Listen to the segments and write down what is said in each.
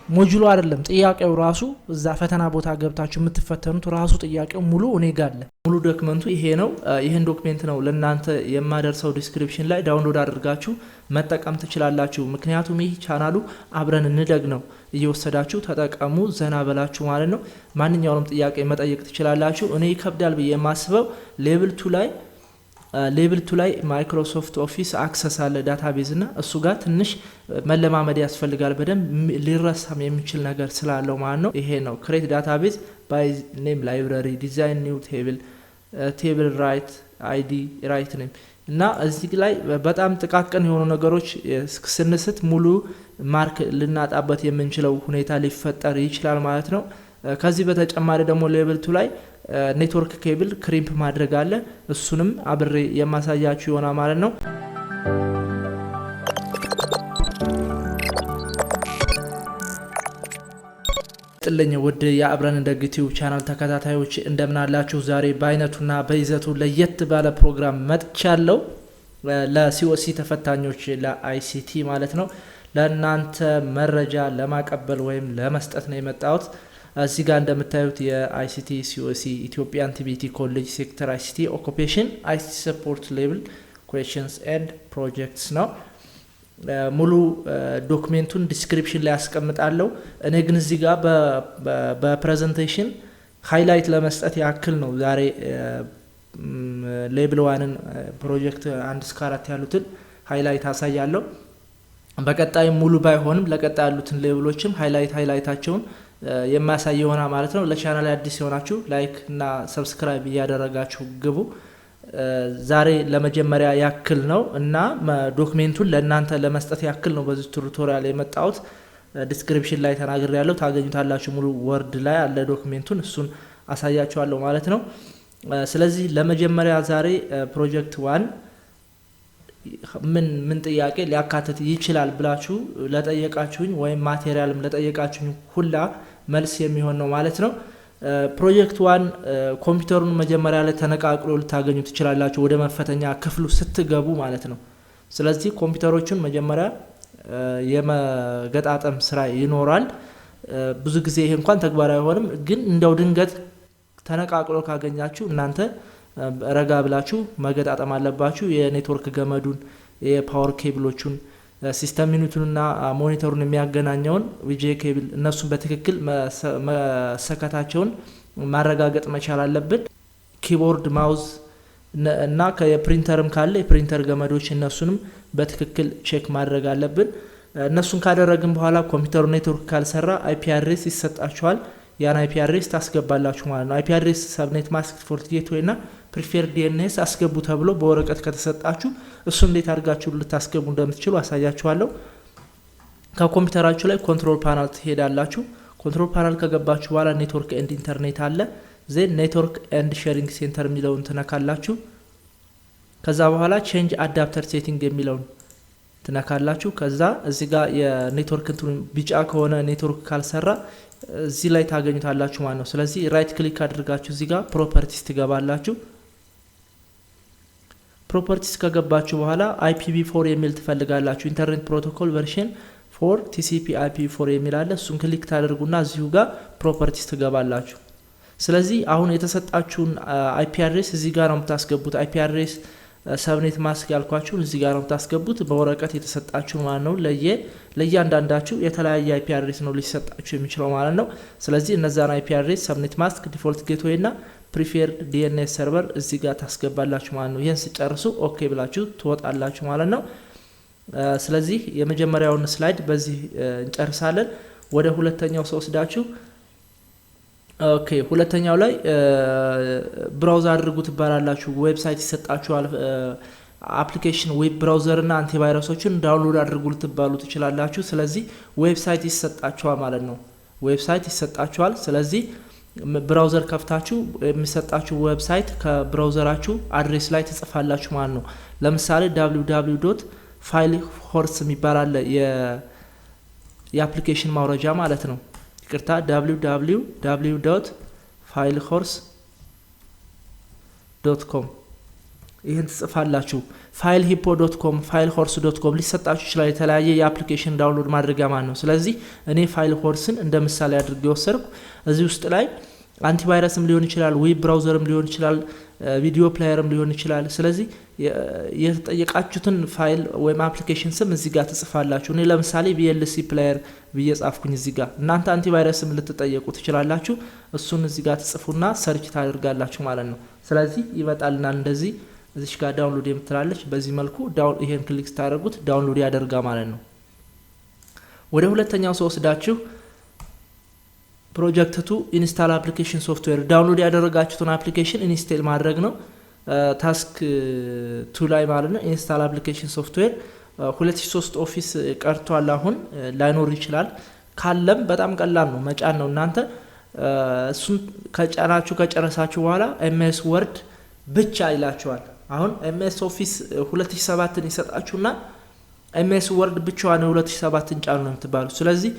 ሞጁሉ አይደለም ጥያቄው ራሱ እዛ ፈተና ቦታ ገብታችሁ የምትፈተኑት ራሱ ጥያቄው ሙሉ እኔ ጋር አለ። ሙሉ ዶክመንቱ ይሄ ነው። ይሄን ዶክመንት ነው ለእናንተ የማደርሰው ዲስክሪፕሽን ላይ ዳውንሎድ አድርጋችሁ መጠቀም ትችላላችሁ። ምክንያቱም ይህ ቻናሉ አብረን እንደግ ነው። እየወሰዳችሁ ተጠቀሙ፣ ዘና በላችሁ ማለት ነው። ማንኛውንም ጥያቄ መጠየቅ ትችላላችሁ። እኔ ይከብዳል ብዬ የማስበው ሌቭል 2 ላይ ማይክሮሶፍት ኦፊስ አክሰስ አለ ዳታቤዝ እና እሱ ጋር ትንሽ መለማመድ ያስፈልጋል። በደንብ ሊረሳም የሚችል ነገር ስላለው ማለት ነው። ይሄ ነው ክሬት ዳታቤዝ ባይ ኔም ላይብራሪ ዲዛይን ኒው ቴብል ራይት አይዲ ራይት ኔም እና እዚህ ላይ በጣም ጥቃቅን የሆኑ ነገሮች ስንስት ሙሉ ማርክ ልናጣበት የምንችለው ሁኔታ ሊፈጠር ይችላል ማለት ነው። ከዚህ በተጨማሪ ደግሞ ሌቭል 2 ላይ ኔትወርክ ኬብል ክሪምፕ ማድረግ አለ። እሱንም አብሬ የማሳያችሁ ይሆናል ማለት ነው። ጥልኝ ውድ የአብረን እንደግ ዩቲዩብ ቻናል ተከታታዮች እንደምን አላችሁ? ዛሬ በአይነቱና በይዘቱ ለየት ባለ ፕሮግራም መጥቻለሁ። ለሲኦሲ ተፈታኞች ለአይሲቲ ማለት ነው። ለእናንተ መረጃ ለማቀበል ወይም ለመስጠት ነው የመጣሁት። እዚህ ጋር እንደምታዩት የአይሲቲ ሲኦሲ ኢትዮጵያን ቲቪኤት ኮሌጅ ሴክተር አይሲቲ ኦኩፔሽን አይሲቲ ሰፖርት ሌቭል ኩዌስችንስ ኤንድ ፕሮጀክትስ ነው። ሙሉ ዶክመንቱን ዲስክሪፕሽን ላይ ያስቀምጣለሁ። እኔ ግን እዚህ ጋር በፕሬዘንቴሽን ሃይላይት ለመስጠት ያክል ነው ዛሬ ሌቭል 1ን ፕሮጀክት 1 እስከ 4 ያሉትን ሃይላይት አሳያለሁ። በቀጣይ ሙሉ ባይሆንም ለቀጣይ ያሉትን ሌቭሎችም ሃይላይታቸውን የማሳይ ይሆናል ማለት ነው። ለቻናል አዲስ የሆናችሁ ላይክ እና ሰብስክራይብ እያደረጋችሁ ግቡ። ዛሬ ለመጀመሪያ ያክል ነው እና ዶክመንቱን ለእናንተ ለመስጠት ያክል ነው በዚህ ቱቶሪያል የመጣሁት። ዲስክሪፕሽን ላይ ተናግሬያለሁ፣ ታገኙታላችሁ። ሙሉ ወርድ ላይ አለ ዶክመንቱን፣ እሱን አሳያችኋለሁ ማለት ነው። ስለዚህ ለመጀመሪያ ዛሬ ፕሮጀክት 1 ምን ጥያቄ ሊያካትት ይችላል ብላችሁ ለጠየቃችሁኝ ወይም ማቴሪያልም ለጠየቃችሁኝ ሁላ መልስ የሚሆን ነው ማለት ነው። ፕሮጀክት 1 ኮምፒውተሩን መጀመሪያ ላይ ተነቃቅሎ ልታገኙ ትችላላችሁ ወደ መፈተኛ ክፍሉ ስትገቡ ማለት ነው። ስለዚህ ኮምፒውተሮቹን መጀመሪያ የመገጣጠም ስራ ይኖራል። ብዙ ጊዜ ይሄ እንኳን ተግባራዊ አይሆንም፣ ግን እንደው ድንገት ተነቃቅሎ ካገኛችሁ እናንተ ረጋ ብላችሁ መገጣጠም አለባችሁ። የኔትወርክ ገመዱን፣ የፓወር ኬብሎቹን፣ ሲስተም ዩኒቱንና ሞኒተሩን የሚያገናኘውን ቪጂ ኬብል እነሱን በትክክል መሰካታቸውን ማረጋገጥ መቻል አለብን። ኪቦርድ፣ ማውዝ እና ከፕሪንተርም ካለ የፕሪንተር ገመዶች እነሱንም በትክክል ቼክ ማድረግ አለብን። እነሱን ካደረግን በኋላ ኮምፒውተሩ ኔትወርክ ካልሰራ አይፒ አድሬስ ይሰጣችኋል። ያን አይፒ አድሬስ ታስገባላችሁ ማለት ነው። አይፒ አድሬስ ሰብኔት ማስክ ፎርት ጌትዌይ እና ፕሪፌርድ ዲኤንኤስ አስገቡ ተብሎ በወረቀት ከተሰጣችሁ እሱ እንዴት አድርጋችሁ ልታስገቡ እንደምትችሉ አሳያችኋለሁ። ከኮምፒውተራችሁ ላይ ኮንትሮል ፓናል ትሄዳላችሁ። ኮንትሮል ፓናል ከገባችሁ በኋላ ኔትወርክ ኤንድ ኢንተርኔት አለ። ዜን ኔትወርክ ኤንድ ሼሪንግ ሴንተር የሚለውን ትነካላችሁ። ከዛ በኋላ ቼንጅ አዳፕተር ሴቲንግ የሚለውን ትነካላችሁ። ከዛ እዚህ ጋር የኔትወርክ እንትኑ ቢጫ ከሆነ ኔትወርክ ካልሰራ እዚህ ላይ ታገኙታላችሁ ማለት ነው። ስለዚህ ራይት ክሊክ አድርጋችሁ እዚህ ጋር ፕሮፐርቲስ ትገባላችሁ። ፕሮፐርቲስ ከገባችሁ በኋላ IPv4 የሚል ትፈልጋላችሁ። ኢንተርኔት ፕሮቶኮል ቨርሽን 4 TCP IPv4 የሚል አለ። እሱን ክሊክ ታደርጉና እዚሁ ጋር ፕሮፐርቲስ ትገባላችሁ። ስለዚህ አሁን የተሰጣችሁን IP አድሬስ እዚህ ጋር ነው የምታስገቡት። IP አድሬስ ሰብኔት ማስክ ያልኳችሁን እዚህ ጋር ነው የምታስገቡት። በወረቀት የተሰጣችሁ ማለት ነው። ለእያንዳንዳችሁ የተለያየ IP አድሬስ ነው ሊሰጣችሁ የሚችለው ማለት ነው። ስለዚህ እነዛን IP አድሬስ ሰብኔት ማስክ፣ ዲፎልት ጌትዌይ እና ፕሪፌርድ ዲኤንኤስ ሰርቨር እዚህ ጋር ታስገባላችሁ ማለት ነው። ይሄን ሲጨርሱ ኦኬ ብላችሁ ትወጣላችሁ ማለት ነው። ስለዚህ የመጀመሪያውን ስላይድ በዚህ እንጨርሳለን። ወደ ሁለተኛው ወስዳችሁ ኦኬ ሁለተኛው ላይ ብራውዘር አድርጉ ትባላላችሁ። ዌብሳይት ይሰጣችኋል። አፕሊኬሽን ዌብ ብራውዘር እና አንቲቫይረሶችን ዳውንሎድ አድርጉ ልትባሉ ትችላላችሁ። ስለዚህ ዌብሳይት ይሰጣችኋል ማለት ነው። ዌብሳይት ይሰጣችኋል። ስለዚህ ብራውዘር ከፍታችሁ የሚሰጣችሁ ዌብሳይት ከብራውዘራችሁ አድሬስ ላይ ትጽፋላችሁ ማለት ነው። ለምሳሌ www.filehorse የሚባል አለ የአፕሊኬሽን ማውረጃ ማለት ነው። ይቅርታ www.filehorse.com ይሄን ጽፋላችሁ ፋይል hipo.com filehorse.com ሊሰጣችሁ ይችላል የተለያየ የአፕሊኬሽን ዳውንሎድ ማድረጊያ ማለት ነው ስለዚህ እኔ ፋይል ሆርስን እንደምሳሌ አድርጌ ወሰርኩ እዚህ ውስጥ ላይ አንቲቫይረስም ሊሆን ይችላል ዌብ ብራውዘርም ሊሆን ይችላል ቪዲዮ ፕሌየርም ሊሆን ይችላል ስለዚህ የተጠየቃችሁትን ፋይል ወይም አፕሊኬሽን ስም እዚህ ጋር ተጽፋላችሁ እኔ ለምሳሌ VLC ፕሌየር በየጻፍኩኝ እዚህ ጋር እናንተ አንቲቫይረስም ልትጠየቁ ትችላላችሁ እሱን እዚህ ጋር ተጽፉና ሰርች ታደርጋላችሁ ማለት ነው ስለዚህ ይመጣልና እንደዚህ እዚህ ጋር ዳውንሎድ የምትላለች በዚህ መልኩ ይሄን ክሊክ ታደርጉት ዳውንሎድ ያደርጋ ማለት ነው ወደ ሁለተኛው ወስዳችሁ ፕሮጀክት ቱ ኢንስታል አፕሊኬሽን ሶፍትዌር ዳውንሎድ ያደረጋችሁትን አፕሊኬሽን ኢንስታል ማድረግ ነው ታስክ 2 ላይ ማለት ነው ኢንስታል አፕሊኬሽን ሶፍትዌር 2003 ኦፊስ ቀርቷል አሁን ላይኖር ይችላል ካለም በጣም ቀላል ነው መጫን ነው እናንተ እሱን ከጫናችሁ ከጨረሳችሁ በኋላ MS ወርድ ብቻ ይላችኋል አሁን MS ኦፊስ 2007 ን ይሰጣችሁና MS ወርድ ብቻዋን 2007 ን ጫኑ ነው የምትባሉ ስለዚህ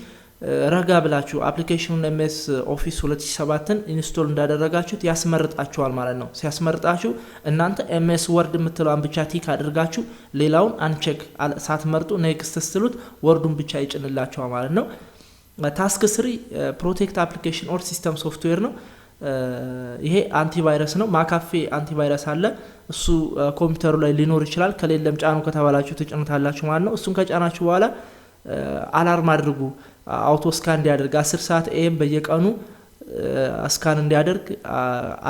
ረጋ ብላችሁ አፕሊኬሽኑን MS ኦፊስ 2007 ን ኢንስቶል እንዳደረጋችሁት ያስመርጣችኋል ማለት ነው ሲያስመርጣችሁ እናንተ MS ወርድ የምትለዋን ብቻ ቲክ አድርጋችሁ ሌላውን አንቼክ ሳትመርጡ ኔክስት ስትሉት ወርዱን ብቻ ይጭንላችኋል ማለት ነው ታስክ 3 ፕሮቴክት አፕሊኬሽን ኦር ሲስተም ሶፍትዌር ነው ይሄ አንቲቫይረስ ነው ማካፌ አንቲቫይረስ አለ እሱ ኮምፒውተሩ ላይ ሊኖር ይችላል ከሌለም ጫኑ ከተባላችሁ ተጭኑታላችሁ ማለት ነው እሱን ከጫናችሁ በኋላ አላርም አድርጉ አውቶ ስካን እንዲያደርግ 10 ሰዓት AM በየቀኑ ስካን እንዲያደርግ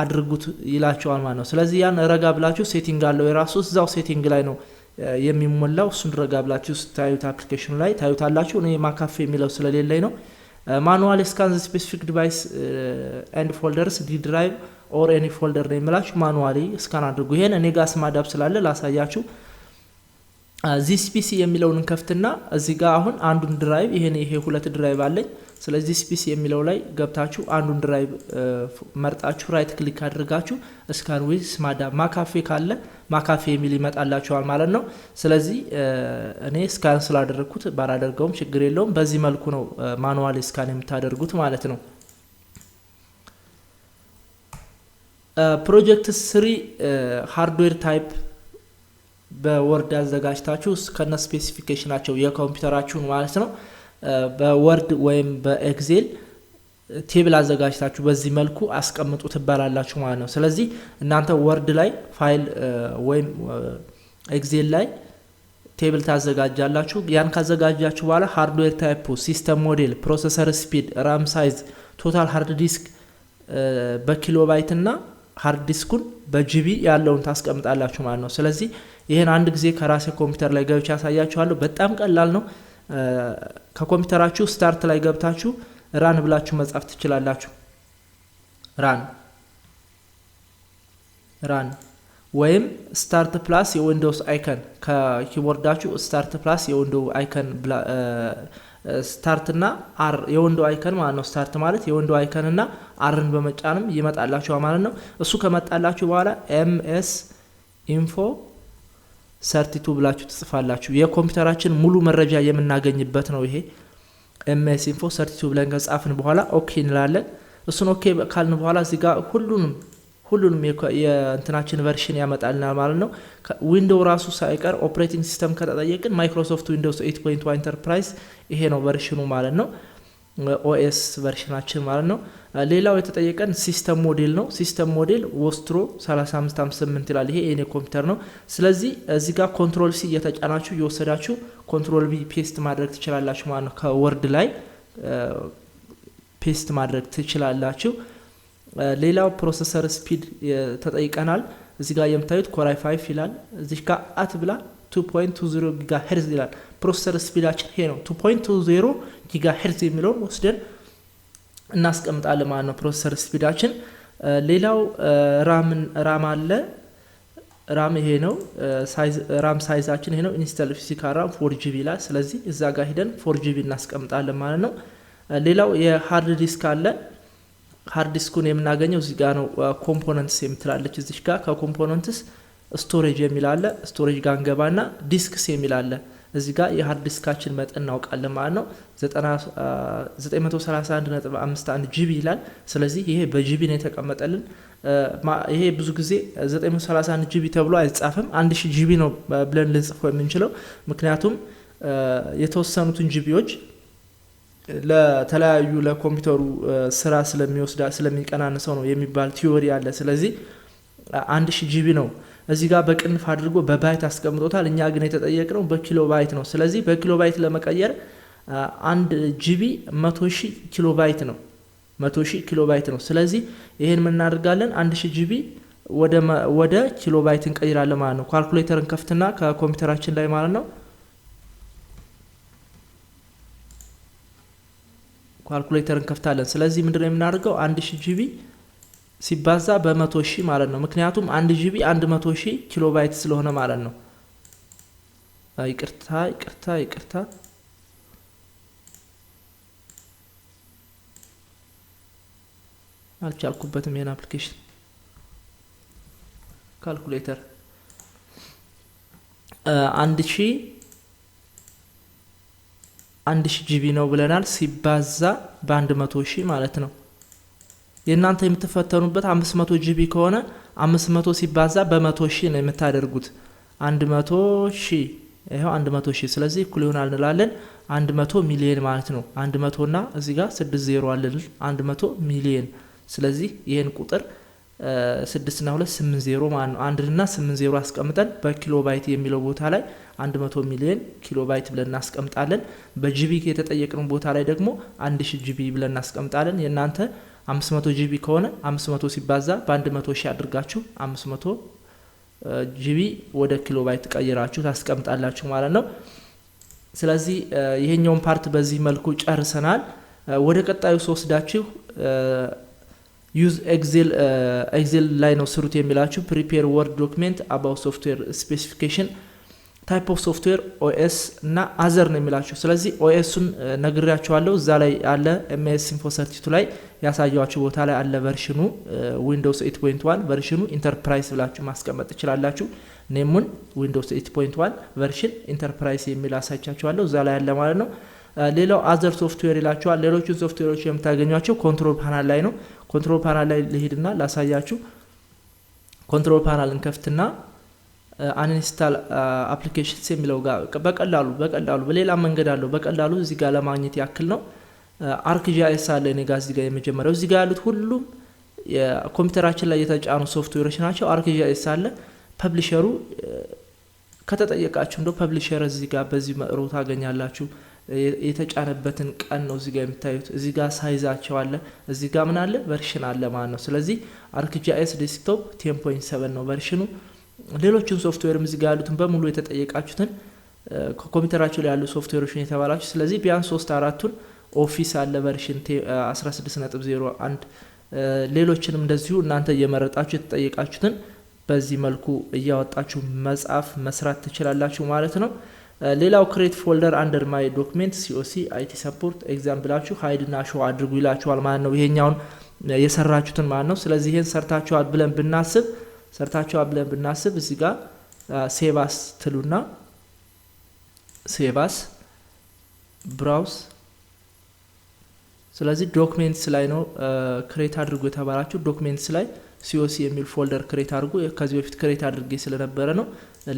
አድርጉት ይላችኋል ማለት ነው ስለዚህ ያን ረጋ ብላችሁ ሴቲንግ አለው የራሱ እዛው ሴቲንግ ላይ ነው የሚሞላው እሱን ረጋ ብላችሁ ታዩት አፕሊኬሽኑ ላይ ታዩታላችሁ እኔ ማካፌ የሚለው ስለሌለኝ ነው ማኑዋል ስካን ዘ ስፔሲፊክ ዲቫይስ ኤንድ ፎልደርስ ዲ ድራይቭ ኦር ኤኒ ፎልደር ነው የሚላችሁ ማኑዋሊ ስካን አድርጉ ይሄን እኔ ጋር ስማዳብ ስላለ ላሳያችሁ ዚስ ፒሲ የሚለውን እንከፍትና እዚህ ጋር አሁን አንዱን ድራይቭ ይሄ ሁለት ድራይቭ አለኝ ስለዚህ ዚስ ፒሲ የሚለው ላይ ገብታችሁ አንዱን ድራይቭ መርጣችሁ ራይት ክሊክ አድርጋችሁ ስካን ዊዝ ስማዳብ ማካፌ ካለ ማካፌ የሚል ይመጣላችኋል ማለት ነው ስለዚህ እኔ ስካን ስላደረኩት ባላደርገውም ችግር የለውም በዚህ መልኩ ነው ማኑዋሊ ስካን የምታደርጉት ማለት ነው ፕሮጀክት 3 ሃርድዌር ታይፕ በወርድ አዘጋጅታችሁ ከነ ስፔሲፊኬሽናቸው የኮምፒዩተራችሁን ማለት ነው በወርድ ወይም በኤክሴል ቴብል አዘጋጅታችሁ በዚህ መልኩ አስቀምጡ ትባላላችሁ ማለት ነው ስለዚህ እናንተ ወርድ ላይ ፋይል ወይም ኤክሴል ላይ ቴብል ታዘጋጃላችሁ ያን ካዘጋጃችሁ በኋላ ሃርድዌር ታይፕ ሲስተም ሞዴል ፕሮሰሰር ስፒድ ራም ሳይዝ ቶታል ሃርድ ዲስክ በኪሎባይት እና ሃርድ ዲስኩን በጂቢ ያለውን ታስቀምጣላችሁ ማለት ነው ስለዚህ ይሄን አንድ ጊዜ ከራሴ ኮምፒውተር ላይ ገብቻ ያሳያችኋለሁ በጣም ቀላል ነው ከኮምፒውተራችሁ ስታርት ላይ ገብታችሁ ራን ብላችሁ መጻፍ ትችላላችሁ ራን ወይም ስታርት ፕላስ የዊንዶውስ አይከን ከኪቦርዳችሁ ስታርት ፕላስ የዊንዶው አይከን ስታርት እና አር የዊንዶው አይከን ማለት ነው ስታርት ማለት የዊንዶው አይከን እና አርን በመጫንም ይመጣላችሁ ማለት ነው እሱ ከመጣላችሁ በኋላ MS ኢንፎ 32 ብላችሁ ትጽፋላችሁ የኮምፒውተራችን ሙሉ መረጃ የምናገኝበት ነው ይሄ MS ኢንፎ 32 ብለን ከጻፍን በኋላ ኦኬ እንላለን እሱን ኦኬ ካልን በኋላ እዚህ ጋር ሁሉንም የእንትናችን ቨርሽን ያመጣልናል ማለት ነው ዊንዶው ራሱ ሳይቀር ኦፕሬቲንግ ሲስተም ከተጠየቅን ማይክሮሶፍት ዊንዶውስ 8.1 ኢንተርፕራይዝ ይሄ ነው ቨርሽኑ ማለት ነው OS ቨርሽናችን ማለት ነው ሌላው የተጠየቀን ሲስተም ሞዴል ነው ሲስተም ሞዴል ወስትሮ 3558 ይላል ይሄ የኔ ኮምፒውተር ነው ስለዚህ እዚህ ጋር ኮንትሮል ሲ እየተጫናችሁ እየወሰዳችሁ ኮንትሮል ቢ ፔስት ማድረግ ትችላላችሁ ማለት ነው ከወርድ ላይ ፔስት ማድረግ ትችላላችሁ ሌላው ፕሮሰሰር ስፒድ ተጠይቀናል እዚህ ጋር የምታዩት ኮር i5 ይላል እዚህ ጋር አትብላ 2.20 ጊጋሄርዝ ይላል ፕሮሰሰር ስፒዳችን ይሄ ነው 2.20 ጊጋሄርዝ የሚለው ወስደን እናስቀምጣለን ማለት ነው ፕሮሰሰር ስፒዳችን ሌላው ራም አለ ራም ይሄ ነው ራም ሳይዛችን ይሄ ነው ኢንስታል ፊዚካል ራም 4GB ይላል ስለዚህ እዛ ጋር ሄደን 4GB እናስቀምጣለን ማለት ነው ሌላው የሃርድ ዲስክ አለ ሃርድ ዲስኩን የምናገኘው እዚህ ጋር ነው ኮምፖነንትስ የምትላለች እዚህ ጋር ከኮምፖነንትስ ስቶሬጅ የሚል አለ ስቶሬጅ ጋር እንገባና ዲስክስ የሚል አለ እዚህ ጋር የሃርድ ዲስካችን መጠን እናውቃለን ማለት ነው 931.51 ጂቢ ይላል ስለዚህ ይሄ በጂቢ ነው የተቀመጠልን ይሄ ብዙ ጊዜ 931 ጂቢ ተብሎ አይጻፍም 1000 ጂቢ ነው ብለን ልንጽፈው የምንችለው ምክንያቱም የተወሰኑትን ጂቢዎች ለተለያዩ ለኮምፒውተሩ ስራ ስለሚወስዳ ስለሚቀናነሰው ነው የሚባል ቲዮሪ አለ ስለዚህ 1000 ጂቢ ነው እዚህ ጋር በቅንፍ አድርጎ በባይት አስቀምጦታል እኛ ግን የተጠየቅነው በኪሎ ባይት ነው ስለዚህ በኪሎ ባይት ለመቀየር 1 ጂቢ 100,000 ኪሎ ባይት ነው 100,000 ኪሎ ባይት ነው ስለዚህ ይሄን ምን እናደርጋለን 1000 ጂቢ ወደ ኪሎ ባይት እንቀይራለን ማለት ነው ካልኩሌተርን ከፍትና ከኮምፒዩተራችን ላይ ማለት ነው ካልኩሌተርን ከፍታለን ስለዚህ ምንድነው የምናደርገው 1000 ጂቢ ሲባዛ በ100,000 ማለት ነው ምክንያቱም 1 ጂቢ 100,000 ኪሎ ባይት ስለሆነ ማለት ነው ይቅርታ አልቻልኩበትም ይሄን አፕሊኬሽን ካልኩሌተር 1000 ጂቢ ነው ብለናል ሲባዛ በ100,000 ማለት ነው የናንተ የምትፈተኑበት 500 ጂቢ ከሆነ 500 ሲባዛ በ100,000 ነው የምታደርጉት 100,000 ይሄው 100,000 ስለዚህ እኩል ይሆናል እንላለን 100 ሚሊዮን ማለት ነው 100 እና እዚህ ጋር 60 አለን 100 ሚሊዮን ስለዚህ ይሄን ቁጥር 6 እና 2 80 ማለት ነው 1 እና 80 አስቀምጠን በኪሎ ባይት የሚለው ቦታ ላይ 100 ሚሊዮን ኪሎ ባይት ብለን እናስቀምጣለን በጂቢ የተጠየቅነው ቦታ ላይ ደግሞ 1000 ጂቢ ብለን እናስቀምጣለን የናንተ 500 ጂቢ ከሆነ 500 ሲባዛ በ100,000 አድርጋችሁ 500 ጂቢ ወደ ኪሎ ባይት ቀይራችሁ ታስቀምጣላችሁ ማለት ነው ስለዚህ ይሄኛውን ፓርት በዚህ መልኩ ጨርሰናል ወደ ቀጣዩ ወስዳችሁ ዩዝ ኤክሴል ላይ ነው ስሩት የሚላችሁ ፕሪፔር ወርድ ዶክመንት አባውት ሶፍትዌር ስፔሲፊኬሽን ታይፕ ኦፍ ሶፍትዌር ኦኤስ እና አዘር ነው የሚላችሁ ስለዚህ ኦኤስን ነግሬያችኋለሁ እዛ ላይ አለ ኤምኤስ ኢንፎ ሰርቲቱ ላይ ያሳያችሁ ቦታ ላይ አለ ቨርሽኑ ዊንዶውስ 8.1 ቨርሽኑ ኢንተርፕራይዝ ብላችሁ ማስቀመጥ ትችላላችሁ ኔሙን ዊንዶውስ 8.1 ቨርሽን ኢንተርፕራይዝ የሚል አሳያችኋለሁ እዛ ላይ አለ ማለት ነው ሌላው አዘር ሶፍትዌር ይላችኋል ሌሎችን ሶፍትዌሮች የምታገኟቸው ኮንትሮል ፓናል ላይ ነው ኮንትሮል ፓናል ላይ ልሂድና ላሳያችሁ ኮንትሮል ፓናልን ከፍትና አንኢንስታል አፕሊኬሽንስ የሚለው ጋር በቀላሉ በሌላ መንገድ አለው በቀላሉ እዚህ ጋር ለማግኘት ያክል ነው አርክጂአይኤስ አለ እኔ ጋር እዚህ ጋር የመጀመሪያው እዚህ ጋር ያሉት ሁሉም የኮምፒውተራችን ላይ የተጫኑ ሶፍትዌሮች ናቸው አርክጂአይኤስ አለ ፐብሊሸሩ ከተጠየቃችሁ እንደው ፐብሊሸር እዚህ ጋር በዚህ መጥሮ ታገኛላችሁ የተጫነበትን ቀን ነው እዚህ ጋር የምታዩት እዚህ ጋር ሳይዛቸው አለ እዚህ ጋር ምን አለ ቨርሽን አለ ማለት ነው ስለዚህ አርክጂአይኤስ ዴስክቶፕ 10.7 ነው ቨርሽኑ ሌሎችን ሶፍትዌርም እዚህ ጋር ያሉትን በሙሉ የተጠየቃችሁትን ኮምፒውተራችሁ ላይ ያሉ ሶፍትዌሮችን የተባላችሁ ስለዚህ ቢያንስ 3-4ቱን ኦፊስ አለ ቨርሽን 16.01 ሌሎችንም እንደዚሁ እናንተ እየመረጣችሁ የተጠየቃችሁትን በዚህ መልኩ እያወጣችሁ መጻፍ መስራት ትችላላችሁ ማለት ነው ሌላው ክሬት ፎልደር አንደር ማይ ዶክመንት COC IT Support ኤግዛምፕላችሁ ሃይድ እና ሾው አድርጉ ይላችኋል ማለት ነው ይሄኛውን የሰራችሁትን ማለት ነው ስለዚህ ይሄን ሰርታችኋል ብለን ብናስብ እዚህ ጋር ሴቫስ ትሉና ሴቫስ ብራውዝ ስለዚህ ዶክመንትስ ላይ ነው ክሬት አድርጉ የተባላችሁ ዶክመንትስ ላይ COC የሚል ፎልደር ክሬት አድርጉ ከዚህ በፊት ክሬት አድርጌ ስለነበረ ነው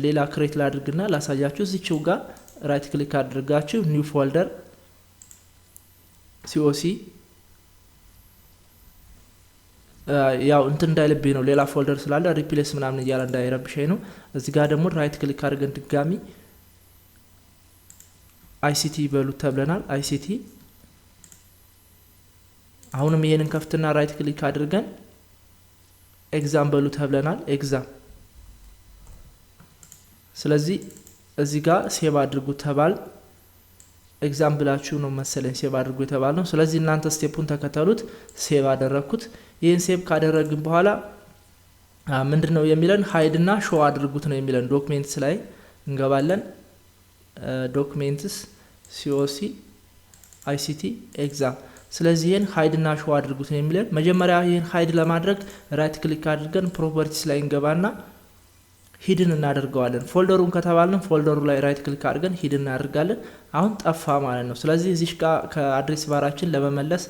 ሌላ ክሬት ላድርግና ላሳያችሁ እዚህው ጋር ራይት ክሊክ አድርጋችሁ ኒው ፎልደር COC ያው እንትን እንዳይልብኝ ነው ሌላ ፎልደር ስላለ ሪፕሌስ ምናምን እያለ እንዳይረብሸኝ ነው እዚህ ጋር ደግሞ ራይት ክሊክ አድርገን ድጋሚ ICT በሉት ተብለናል ICT አሁንም ይሄንን ከፍትና ራይት ክሊክ አድርገን ኤግዛም በሉት ተብለናል ኤግዛም ስለዚህ እዚህ ጋር ሴቭ አድርጉ ተባል ኤግዛምፕላችሁ ነው መሰለኝ ሴቭ አድርጉ የተባለ ነው ስለዚህ እናንተ ስቴፑን ተከተሉት ሴቭ አደረኩት ይሄን ሴቭ ካደረግን በኋላ ምንድነው የሚለን ሃይድ እና ሾው አድርጉት ነው የሚለን ዶክመንትስ ላይ እንገባለን ዶክመንትስ COC ICT ኤግዛም ስለዚህ ይሄን ሃይድ እና ሾው አድርጉት ነው የሚለን መጀመሪያ ይሄን ሃይድ ለማድረግ ራይት ክሊክ አድርገን ፕሮፐርቲስ ላይ እንገባና ሂድን እናደርገዋለን። ፎልደሩን ከተባልን ፎልደሩ ላይ ራይት ክሊክ አድርገን ሂድን እናደርጋለን። አሁን ጠፋ ማለት ነው። ስለዚህ እዚህ ጋር ከአድሬስ ባራችን ለመመለስ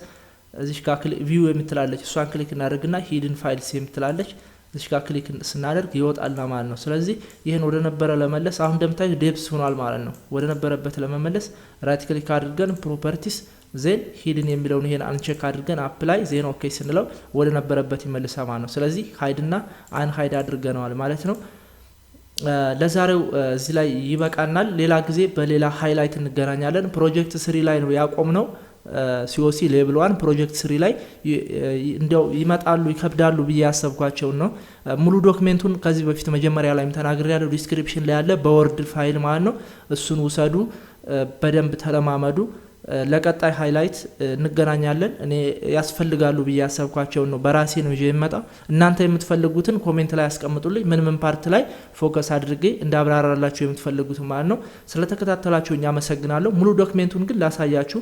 እዚህ ጋር ቪው የምትላለች እሷን ክሊክ እናደርግና ሂድን ፋይልስ የምትላለች እዚህ ጋር ክሊክ ስናደርግ ይወጣል ማለት ነው። ስለዚህ ይሄን ወደ ነበረ ለመመለስ አሁን እንደምታዩ ዴፕስ ሆኗል ማለት ነው። ወደ ነበረበት ለመመለስ ራይት ክሊክ አድርገን ፕሮፐርቲስ ዜን ሂድን የሚለውን ይሄን አንቼክ አድርገን አፕላይ ዜን ኦኬ ስንለው ወደ ነበረበት ይመልሳል ማለት ነው። ስለዚህ ሃይድና አን ሃይድ አድርገናል ማለት ነው። ለዛሬው እዚህ ላይ ይበቃናል። ሌላ ጊዜ በሌላ ሃይላይት እንገናኛለን። ፕሮጀክት 3 ላይ ነው ያቆምነው። COC ሌቭል 1 ፕሮጀክት 3 ላይ እንደው ይመጣሉ ይከብዳሉ ብዬ ያሰብኳቸው ነው። ሙሉ ዶክመንቱን ከዚህ በፊት መጀመሪያ ላይም ተናግሬያለሁ። ዲስክሪፕሽን ላይ ያለ በወርድ ፋይል ማለት ነው። እሱን ውሰዱ፣ በደንብ ተለማመዱ። ለቀጣይ ሃይላይት እንገናኛለን። እኔ ያስፈልጋሉ ብዬ ያሰብኳቸው ነው በራሴ ነው ይዤ የመጣው። እናንተ የምትፈልጉትን ኮሜንት ላይ አስቀምጡልኝ። ምን ፓርት ላይ ፎከስ አድርጌ እንዳብራራላችሁ የምትፈልጉት ማለት ነው። ስለተከታተላችሁ አመሰግናለሁ። ሙሉ ዶክመንቱን ግን ላሳያችሁ።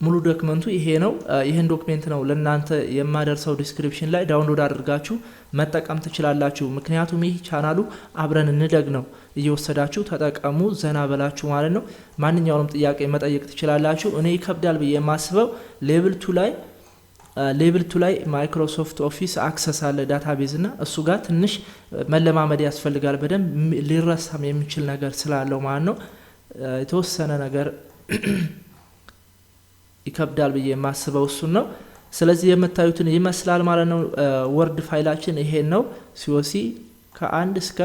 ሙሉ ዶክመንቱ ይሄ ነው። ይሄን ዶክመንት ነው ለናንተ የማደርሰው ዲስክሪፕሽን ላይ ዳውንሎድ አድርጋችሁ መጠቀም ትችላላችሁ። ምክንያቱም ይህ ቻናሉ አብረን እንደግ ነው። እየወሰዳችሁ ተጠቀሙ፣ ዘና በላችሁ ማለት ነው። ማንኛውንም ጥያቄ መጠየቅ ትችላላችሁ። እኔ ይከብዳል ብዬ የማስበው ሌቭል 2 ላይ ማይክሮሶፍት ኦፊስ አክሰስ አለ ዳታቤዝ እና እሱ ጋር ትንሽ መለማመድ ያስፈልጋል። በደንብ ሊረሳም የሚችል ነገር ስላለው ማለት ነው። የተወሰነ ነገር ይከብዳል ብዬ የማስበው እሱ ነው። ስለዚህ የምታዩትን ይመስላል ማለት ነው። ወርድ ፋይላችን ይሄን ነው። COC ከ1 እስከ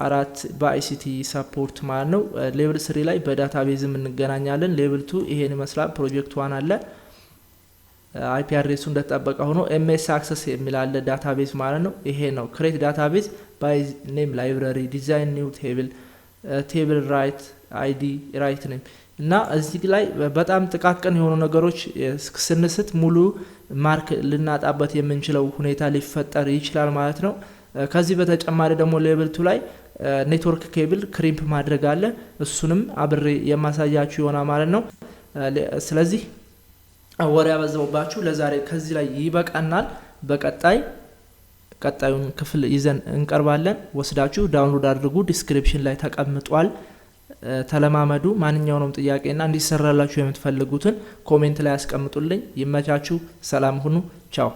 4 በICT ሰፖርት ማለት ነው። ሌቭል 3 ላይ በዳታቤዝም እንገናኛለን። ሌቭል 2 ይሄን ይመስላል። ፕሮጀክት 1 አለ። IP አድሬሱ እንደተጠበቀ ሆኖ MS አክሰስ የሚል አለ ዳታቤዝ ማለት ነው። ይሄ ነው ክሬት ዳታቤዝ ባይ ኔም ላይብራሪ ዲዛይን ኒው ቴብል ራይት ID ራይት ኔም እና እዚህ ላይ በጣም ጥቃቅን የሆኑ ነገሮች ስንስት ሙሉ ማርክ ልናጣበት የምንችለው ሁኔታ ሊፈጠር ይችላል ማለት ነው። ከዚህ በተጨማሪ ደግሞ ሌቭል 2 ላይ ኔትወርክ ኬብል ክሪምፕ ማድረግ አለ። እሱንም አብሬ የማሳያችሁ ይሆናል ማለት ነው። ስለዚህ ወሬ ያበዛውባችሁ ለዛሬ ከዚህ ላይ ይበቃናል። ቀጣዩን ክፍል ይዘን እንቀርባለን። ወስዳችሁ ዳውንሎድ አድርጉ። ዲስክሪፕሽን ላይ ተቀምጧል። ተለማመዱ። ማንኛውንም ጥያቄና እንዲሰራላችሁ የምትፈልጉትን ኮሜንት ላይ አስቀምጡልኝ። ይመቻችሁ። ሰላም ሁኑ። ቻው